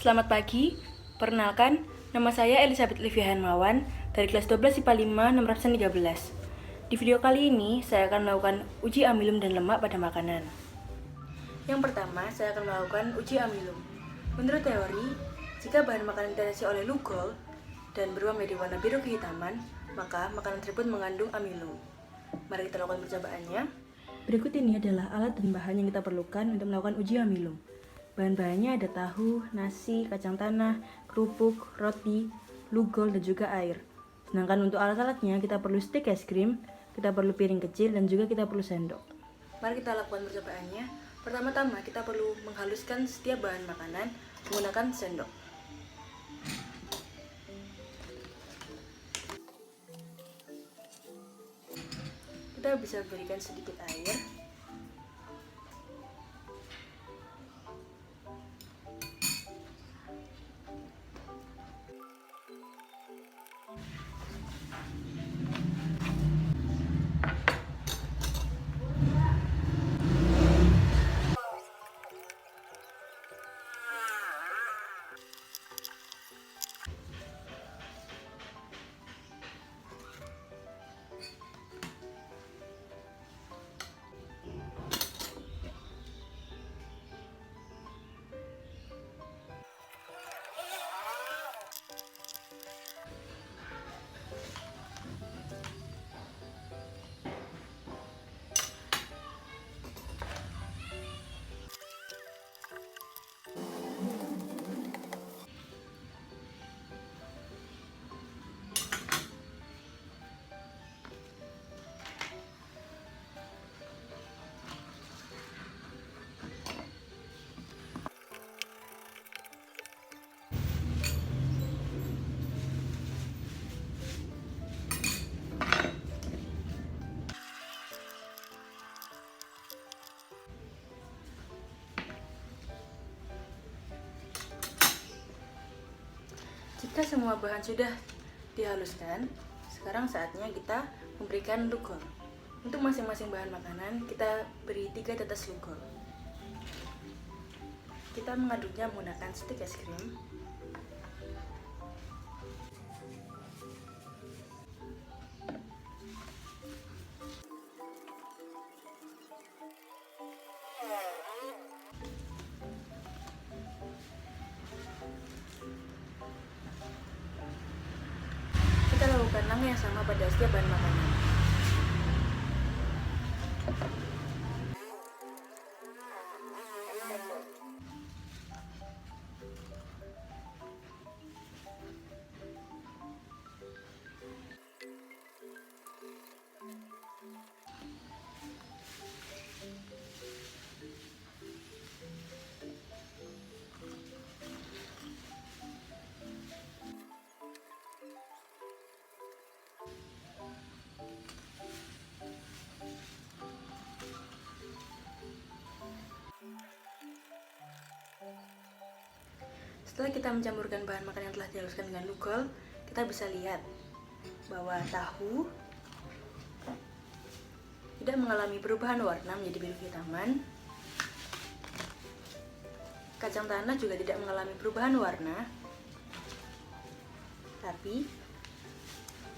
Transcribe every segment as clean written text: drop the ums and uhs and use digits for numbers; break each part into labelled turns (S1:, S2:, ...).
S1: Selamat pagi, perkenalkan, nama saya Elizabeth Livia Hermawan dari kelas 12 IPA 5 nomor absen 13. Di video kali ini, saya akan melakukan uji amilum dan lemak pada makanan. Yang pertama, saya akan melakukan uji amilum. Menurut teori, jika bahan makanan ditetesi oleh lugol dan berubah menjadi warna biru kehitaman, maka makanan tersebut mengandung amilum. Mari kita lakukan percobaannya. Berikut ini adalah alat dan bahan yang kita perlukan untuk melakukan uji amilum. Bahan-bahannya ada tahu, nasi, kacang tanah, kerupuk, roti, lugol, dan juga air. Sedangkan untuk alat-alatnya kita perlu stik es krim, kita perlu piring kecil, dan juga kita perlu sendok. Mari kita lakukan percobaannya. Pertama-tama kita perlu menghaluskan setiap bahan makanan menggunakan sendok. Kita bisa berikan sedikit air. Jika semua bahan sudah dihaluskan, sekarang saatnya kita memberikan lugol. Untuk masing-masing bahan makanan, kita beri 3 tetes lugol. Kita mengaduknya menggunakan stik es krim. Kita lakukan langkah yang sama pada setiap bahan makanan. Setelah kita mencampurkan bahan makanan yang telah dihaluskan dengan lugol, kita bisa lihat bahwa tahu tidak mengalami perubahan warna menjadi biru kehitaman. Kacang tanah juga tidak mengalami perubahan warna, tapi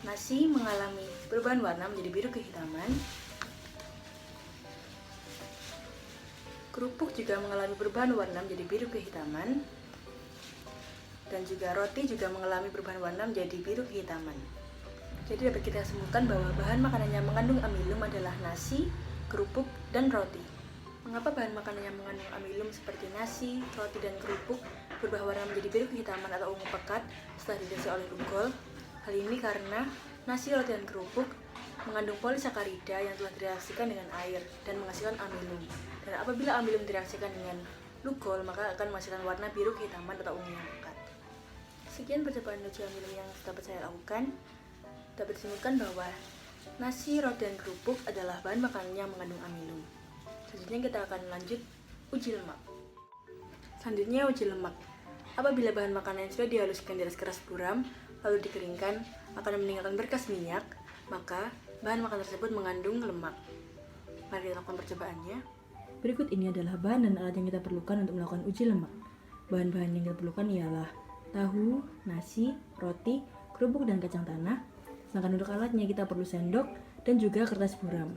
S1: nasi mengalami perubahan warna menjadi biru kehitaman. Kerupuk juga mengalami perubahan warna menjadi biru kehitaman. Dan juga roti juga mengalami perubahan warna menjadi biru kehitaman. Jadi dapat kita simpulkan bahwa bahan makanan yang mengandung amilum adalah nasi, kerupuk, dan roti. Mengapa bahan makanan yang mengandung amilum seperti nasi, roti, dan kerupuk berubah warna menjadi biru kehitaman atau ungu pekat setelah dideteksi oleh lugol? Hal ini karena nasi, roti, dan kerupuk mengandung polisakarida yang telah direaksikan dengan air dan menghasilkan amilum. Dan apabila amilum direaksikan dengan lugol, maka akan menghasilkan warna biru kehitaman atau ungu yang pekat. Sekian percobaan uji amilum yang dapat saya lakukan. Dapat disimpulkan bahwa nasi, roti, dan kerupuk adalah bahan makanan yang mengandung amilum. Selanjutnya kita akan lanjut uji lemak. Selanjutnya uji lemak. Apabila bahan makanan yang sudah dihaluskan di atas kertas buram lalu dikeringkan akan meninggalkan berkas minyak, maka bahan makanan tersebut mengandung lemak. Mari kita lakukan percobaannya. Berikut ini adalah bahan dan alat yang kita perlukan untuk melakukan uji lemak. bahan-bahan yang kita perlukan ialah tahu, nasi, roti, kerupuk, dan kacang tanah. Sedangkan untuk alatnya kita perlu sendok dan juga kertas buram.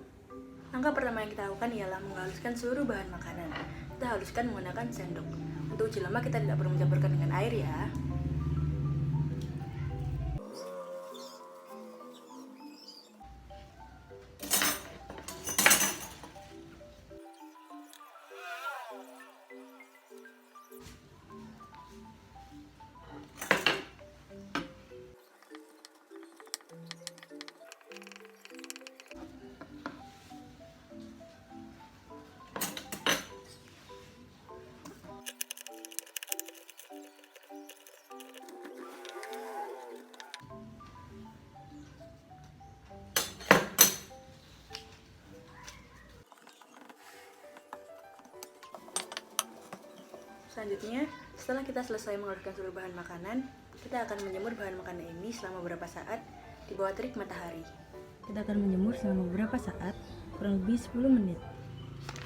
S1: Langkah pertama yang kita lakukan ialah menghaluskan seluruh bahan makanan. Kita haluskan menggunakan sendok. Untuk uji lemak kita tidak perlu mencampurkan dengan air ya. Selanjutnya, setelah kita selesai menghaluskan seluruh bahan makanan, kita akan menjemur bahan makanan ini selama beberapa saat di bawah terik matahari. Kita akan menjemur selama beberapa saat, kurang lebih 10 menit.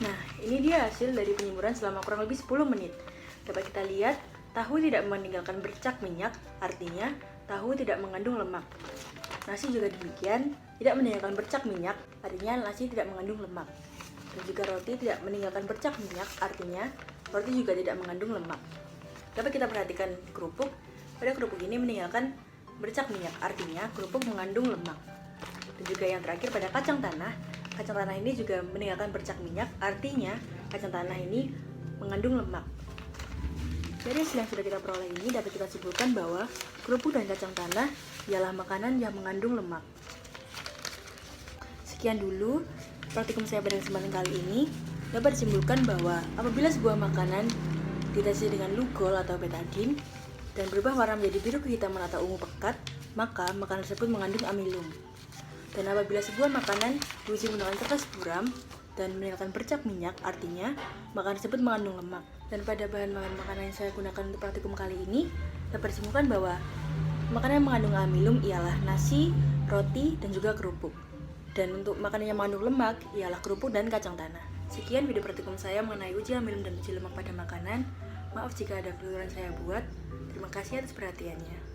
S1: Nah, ini dia hasil dari penjemuran selama kurang lebih 10 menit. Dapat kita lihat, tahu tidak meninggalkan bercak minyak, artinya tahu tidak mengandung lemak. Nasi juga demikian, tidak meninggalkan bercak minyak, artinya nasi tidak mengandung lemak. Dan juga roti tidak meninggalkan bercak minyak, artinya roti juga tidak mengandung lemak. Dapat kita perhatikan kerupuk, pada kerupuk ini meninggalkan bercak minyak, artinya kerupuk mengandung lemak. Dan juga yang terakhir pada kacang tanah ini juga meninggalkan bercak minyak, artinya kacang tanah ini mengandung lemak. Dari hasil yang sudah kita peroleh ini dapat kita simpulkan bahwa kerupuk dan kacang tanah ialah makanan yang mengandung lemak. Sekian dulu praktikum saya pada kesempatan kali ini. Dapat disimpulkan bahwa apabila sebuah makanan ditesi dengan lugol atau betadin dan berubah warna menjadi biru kehitaman atau ungu pekat, maka makanan tersebut mengandung amilum. Dan apabila sebuah makanan diuji menggunakan kertas buram dan meninggalkan bercak minyak, artinya makanan tersebut mengandung lemak. Dan pada bahan makanan yang saya gunakan untuk praktikum kali ini, dapat disimpulkan bahwa makanan yang mengandung amilum ialah nasi, roti, dan juga kerupuk. Dan untuk makanan yang mengandung lemak ialah kerupuk dan kacang tanah. Sekian video praktikum saya mengenai uji amilum dan uji lemak pada makanan. Maaf jika ada keliruan saya buat. Terima kasih atas perhatiannya.